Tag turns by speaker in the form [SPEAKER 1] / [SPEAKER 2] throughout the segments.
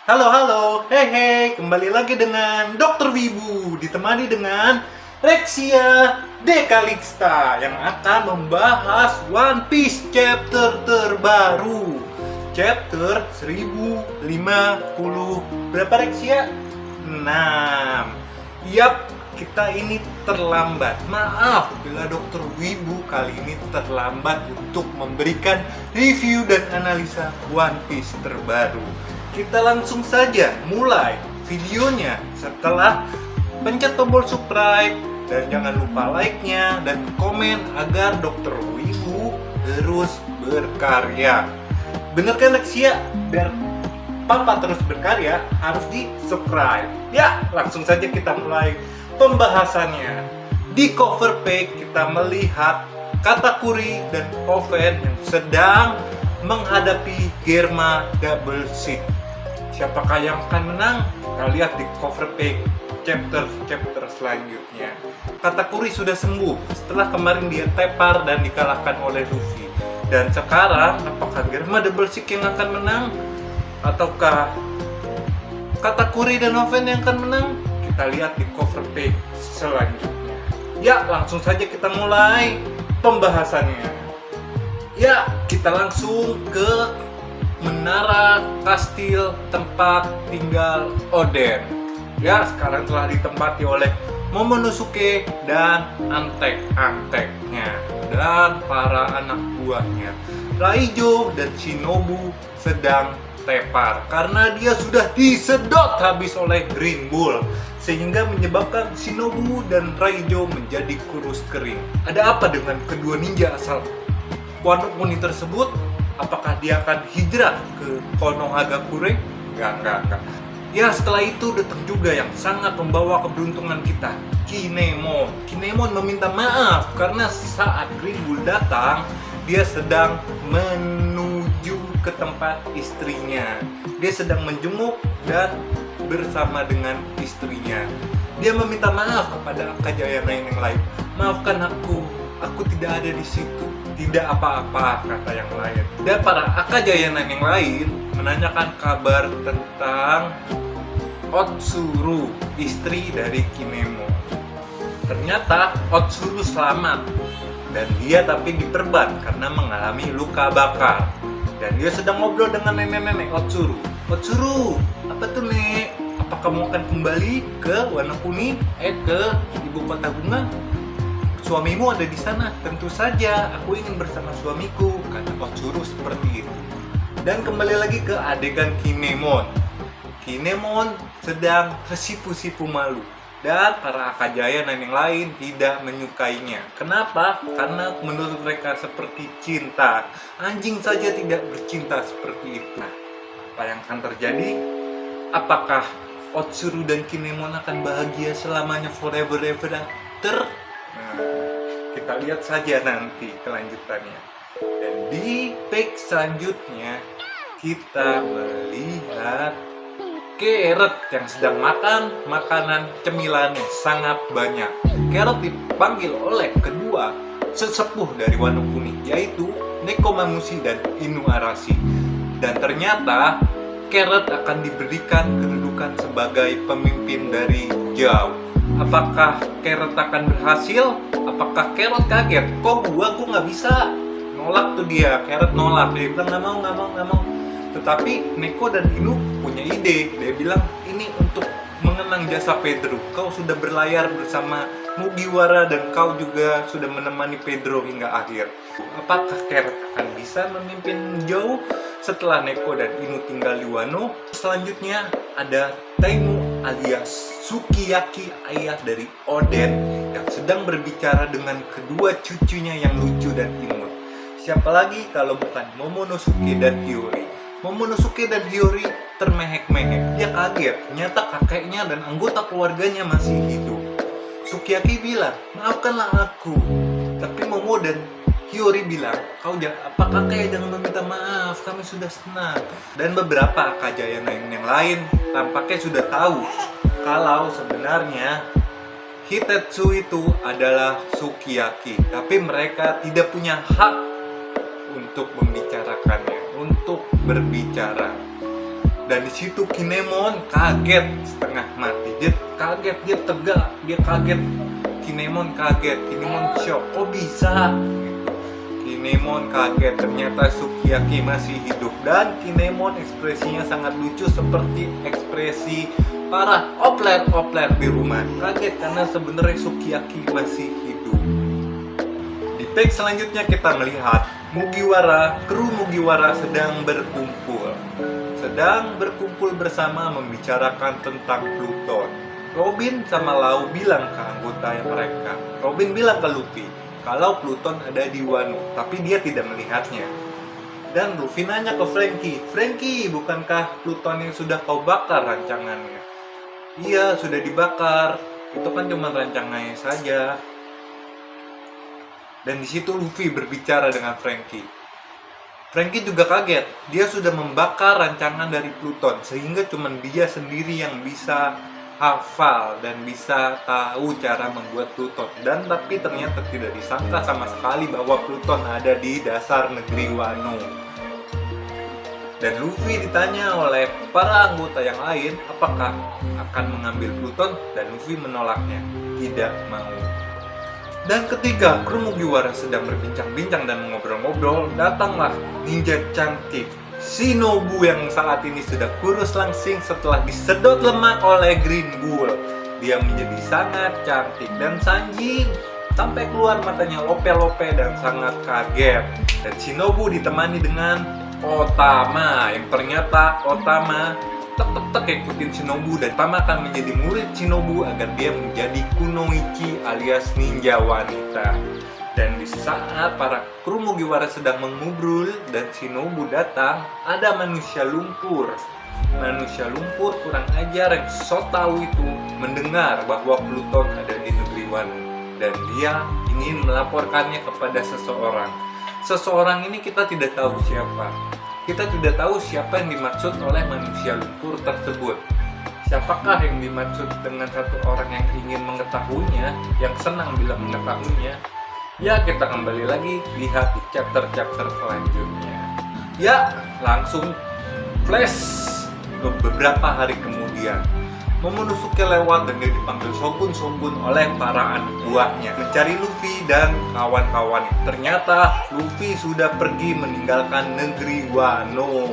[SPEAKER 1] Halo, halo, hehe, kembali lagi dengan Dokter Wibu, ditemani dengan Rexia Dekalixta yang akan membahas One Piece chapter terbaru. Chapter 1050. Berapa Rexia? 6. Yap, kita ini terlambat. Maaf bila Dokter Wibu kali ini terlambat untuk memberikan review dan analisa One Piece terbaru. Kita langsung saja mulai videonya setelah pencet tombol subscribe dan jangan lupa like-nya dan komen agar Dokter Wibu terus berkarya. Bener kan Lexia? Biar Papa terus berkarya harus di subscribe. Ya, langsung saja kita mulai pembahasannya. Di cover page kita melihat Katakuri dan Oven yang sedang menghadapi Germa Double Seed. Siapakah yang akan menang? Kita lihat di cover page chapter selanjutnya. Katakuri sudah sembuh setelah kemarin dia tepar dan dikalahkan oleh Luffy. Dan sekarang apakah Germa Double Seed yang akan menang? Ataukah Katakuri dan Oven yang akan menang? Kita lihat di cover page selanjutnya. Ya, langsung saja kita mulai pembahasannya. Ya, kita langsung ke menara kastil tempat tinggal Oden. Ya, sekarang telah ditempati oleh Momonosuke dan antek-anteknya dan para anak buahnya. Raijo dan Shinobu sedang tepar karena dia sudah disedot habis oleh Green Bull sehingga menyebabkan Shinobu dan Raijo menjadi kurus kering. Ada apa dengan kedua ninja asal Wano Kuni tersebut? Apakah dia akan hijrah ke Konohagakure? Enggak. Ya, setelah itu datang juga yang sangat membawa keberuntungan kita, Kinemon. Kinemon meminta maaf karena saat Green Bull datang, dia sedang menuju ke tempat istrinya. Dia sedang menjenguk dan bersama dengan istrinya. Dia meminta maaf kepada Akajayana yang lain. Maafkan aku tidak ada di situ. Tidak apa-apa, kata yang lain. Dan para Akajayana yang lain menanyakan kabar tentang Otsuru, istri dari Kinemon. Ternyata Otsuru selamat dan dia tapi diperban karena mengalami luka bakar. Dan dia sedang ngobrol dengan nenek-nenek Otsuru. Otsuru, apa tuh nek? Apa kamu akan kembali ke Wano Kuni? Ke ibu kota bunga? Suamimu ada di sana. Tentu saja, aku ingin bersama suamiku, kata Otsuru seperti itu. Dan kembali lagi ke adegan Kinemon. Kinemon sedang tersipu-sipu malu. Dan para Akajaya dan yang lain tidak menyukainya. Kenapa? Karena menurut mereka seperti cinta. Anjing saja tidak bercinta seperti itu. Nah, apa yang akan terjadi? Apakah Otsuru dan Kinemon akan bahagia selamanya forever ever after? Nah, kita lihat saja nanti kelanjutannya. Dan di page selanjutnya kita melihat Carrot yang sedang makan makanan cemilannya sangat banyak. Carrot dipanggil oleh kedua sesepuh dari Wano Kuni, yaitu Nekomamushi dan Inuarashi. Dan ternyata Carrot akan diberikan kedudukan sebagai pemimpin dari Zou. Apakah Carrot akan berhasil? Apakah Carrot kaget? Kok gua nggak bisa? Nolak tuh dia. Carrot nolak. Dia bilang nggak mau. Tetapi Neko dan Inu punya ide. Dia bilang ini untuk mengenang jasa Pedro. Kau sudah berlayar bersama Mugiwara dan kau juga sudah menemani Pedro hingga akhir. Apakah Carrot akan bisa memimpin Zou setelah Neko dan Inu tinggal di Wano? Selanjutnya ada Taimu alias Sukiyaki, ayah dari Oden, yang sedang berbicara dengan kedua cucunya yang lucu dan imut. Siapa lagi kalau bukan Momonosuke dan Hiyori. Momonosuke dan Hiyori termehek-mehek. Dia kaget, ternyata kakeknya dan anggota keluarganya masih hidup. Sukiyaki bilang, maafkanlah aku. Tapi Momo dan Hiyori bilang, kakek jangan meminta maaf, kami sudah senang. Dan beberapa Akajayana yang lain tampaknya sudah tahu kalau sebenarnya Hitetsu itu adalah Sukiyaki, tapi mereka tidak punya hak untuk membicarakannya, untuk berbicara. Dan di situ Kinemon kaget setengah mati. Dia kaget, dia tegak, dia kaget. Kinemon kaget, Kinemon shock. Kok bisa? Kinemon kaget, ternyata Sukiyaki masih hidup. Dan Kinemon ekspresinya sangat lucu seperti ekspresi para opler-opler di rumah. Kaget karena sebenarnya Sukiyaki masih hidup. Di page selanjutnya kita melihat kru Mugiwara sedang berkumpul bersama membicarakan tentang Pluton. Robin sama Lau bilang ke anggota mereka. Robin bilang ke Luffy kalau Pluton ada di Wano, tapi dia tidak melihatnya. Dan Luffy nanya ke Frankie, bukankah Pluton yang sudah kau bakar rancangannya? Iya, sudah dibakar. Itu kan cuma rancangannya saja. Dan di situ Luffy berbicara dengan Frankie. Frankie juga kaget. Dia sudah membakar rancangan dari Pluton sehingga cuma dia sendiri yang bisa hafal dan bisa tahu cara membuat Pluton. Dan tapi ternyata tidak disangka sama sekali bahwa Pluton ada di dasar negeri Wano. Dan Luffy ditanya oleh para anggota yang lain apakah akan mengambil Pluton, dan Luffy menolaknya, tidak mau. Dan ketika kru Mugiwara sedang berbincang-bincang dan ngobrol-ngobrol, datanglah ninja cantik Shinobu yang saat ini sudah kurus langsing setelah disedot lemak oleh Green Bull. Dia menjadi sangat cantik dan Sanji sampai keluar matanya lope-lope dan sangat kaget. Dan Shinobu ditemani dengan Otama, yang ternyata Otama tek ikutin Shinobu, dan Otama akan menjadi murid Shinobu agar dia menjadi kunoichi alias ninja wanita. Dan di saat para kru Mugiwara sedang mengubrul dan Shinobu datang, ada manusia lumpur. Manusia lumpur kurang ajar yang so tahu itu mendengar bahwa Pluton ada di negeri Wano, dan dia ingin melaporkannya kepada seseorang. Seseorang ini kita tidak tahu siapa. Kita tidak tahu siapa yang dimaksud oleh manusia lumpur tersebut. Siapakah yang dimaksud dengan satu orang yang ingin mengetahuinya, yang senang bila mengetahuinya? Ya, kita kembali lagi lihat di chapter-chapter selanjutnya. Ya, langsung flash ke beberapa hari kemudian. Momonosuke lewat dan dia dipanggil Shogun oleh para anak buahnya mencari Luffy dan kawan-kawannya. Ternyata Luffy sudah pergi meninggalkan negeri Wano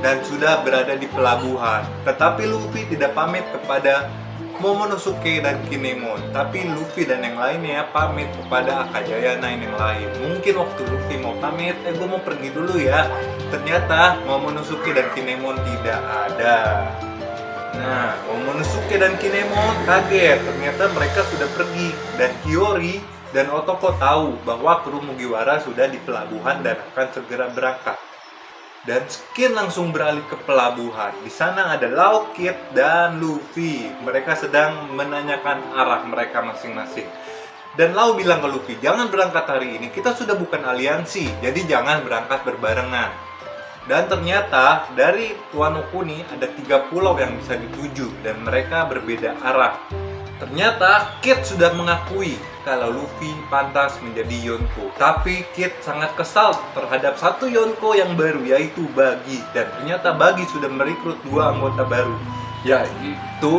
[SPEAKER 1] dan sudah berada di pelabuhan. Tetapi Luffy tidak pamit kepada Momonosuke dan Kinemon, tapi Luffy dan yang lainnya pamit kepada Akajaya Nine yang lain. Mungkin waktu Luffy mau pamit, gue mau pergi dulu ya. Ternyata Momonosuke dan Kinemon tidak ada. Nah, Momonosuke dan Kinemon kaget, ternyata mereka sudah pergi. Dan Hiyori dan Otoko tahu bahwa kru Mugiwara sudah di pelabuhan dan akan segera berangkat. Dan Skin langsung beralih ke pelabuhan. Di sana ada Law, Kid, dan Luffy. Mereka sedang menanyakan arah mereka masing-masing. Dan Law bilang ke Luffy, jangan berangkat hari ini, kita sudah bukan aliansi, jadi jangan berangkat berbarengan. Dan ternyata dari Wano Kuni ada 3 pulau yang bisa dituju dan mereka berbeda arah. Ternyata Kid sudah mengakui kalau Luffy pantas menjadi Yonko. Tapi Kid sangat kesal terhadap satu Yonko yang baru, yaitu Buggy. Dan ternyata Buggy sudah merekrut 2 anggota baru, yaitu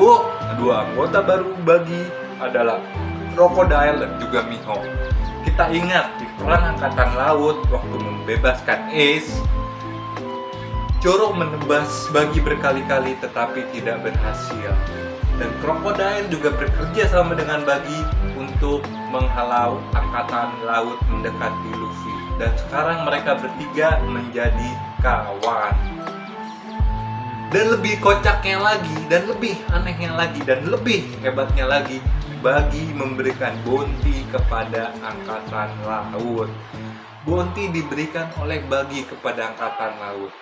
[SPEAKER 1] 2 anggota baru Buggy adalah Crocodile dan juga Mihawk. Kita ingat di perang angkatan laut waktu membebaskan Ace, Zoro menebas Buggy berkali-kali tetapi tidak berhasil. Dan Crocodile juga bekerja sama dengan Buggy untuk menghalau angkatan laut mendekati Luffy. Dan sekarang mereka bertiga menjadi kawan. Dan lebih kocaknya lagi, dan lebih anehnya lagi, dan lebih hebatnya lagi, Buggy memberikan bounty kepada angkatan laut. Bounty diberikan oleh Buggy kepada angkatan laut.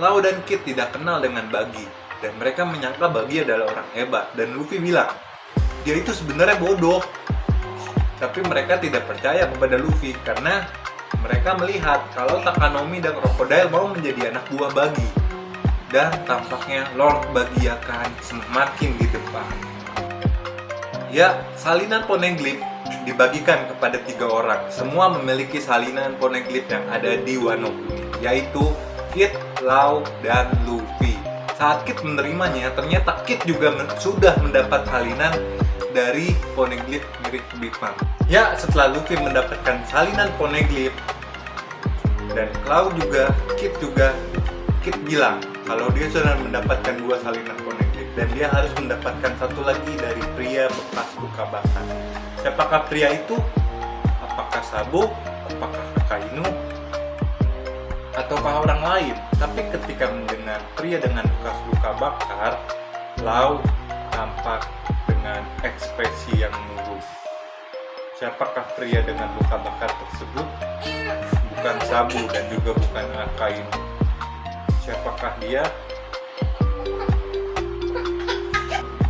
[SPEAKER 1] Lau dan Kid tidak kenal dengan Buggy, dan mereka menyangka Buggy adalah orang hebat. Dan Luffy bilang, dia itu sebenarnya bodoh. Tapi mereka tidak percaya kepada Luffy karena mereka melihat kalau Takanomi dan Crocodile mau menjadi anak buah Buggy. Dan tampaknya Lord Buggy akan semakin di depan. Ya, salinan poneglyph dibagikan kepada 3 orang. Semua memiliki salinan poneglyph yang ada di Wano Kuni, yaitu Kid, Law, dan Luffy. Saat Kid menerimanya, ternyata Kid juga sudah mendapat salinan dari Poneglyph mirip Big Mom. Ya, setelah Luffy mendapatkan salinan Poneglyph dan Law juga, Kid bilang kalau dia sudah mendapatkan 2 salinan Poneglyph dan dia harus mendapatkan satu lagi dari pria bekas luka bakar. Siapakah pria itu? Apakah Sabo? Apakah Akainu? Ataukah orang lain? Tapi ketika mendengar pria dengan bekas luka bakar, Law tampak dengan ekspresi yang murung. Siapakah pria dengan luka bakar tersebut? Bukan Sabo dan juga bukan Akainu. Siapakah dia?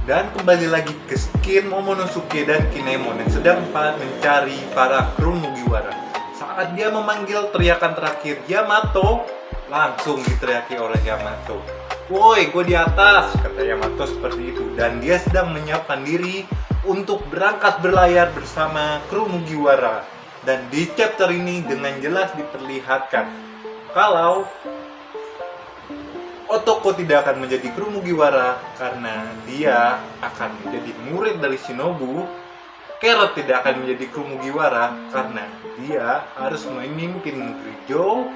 [SPEAKER 1] Dan kembali lagi ke skin Momonosuke dan Kinemon yang sedang mencari para kru Mugiwara. Saat dia memanggil teriakan terakhir Yamato, langsung diteriaki oleh Yamato. "Woi, gue di atas," kata Yamato seperti itu. Dan dia sedang menyiapkan diri untuk berangkat berlayar bersama kru Mugiwara. Dan di chapter ini dengan jelas diperlihatkan kalau Otoko tidak akan menjadi kru Mugiwara karena dia akan menjadi murid dari Shinobu. Carrot tidak akan menjadi kru Mugiwara karena dia harus memimpin negeri Zou.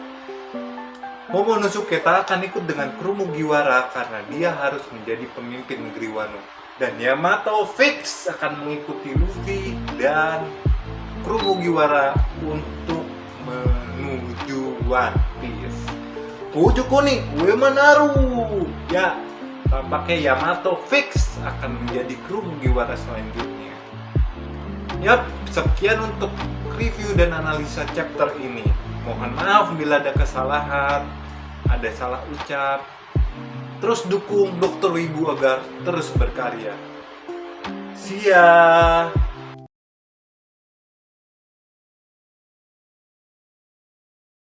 [SPEAKER 1] Momonosuke tak akan ikut dengan kru Mugiwara karena dia harus menjadi pemimpin negeri Wano. Dan Yamato fix akan mengikuti Luffy dan kru Mugiwara untuk menuju One Piece. Pucuk kuning, Uemanaro. Ya, tampaknya Yamato fix akan menjadi kru Mugiwara selanjutnya. Yap, sekian untuk review dan analisa chapter ini. Mohon maaf bila ada kesalahan, ada salah ucap. Terus dukung Dr. Wibu agar terus berkarya. See ya.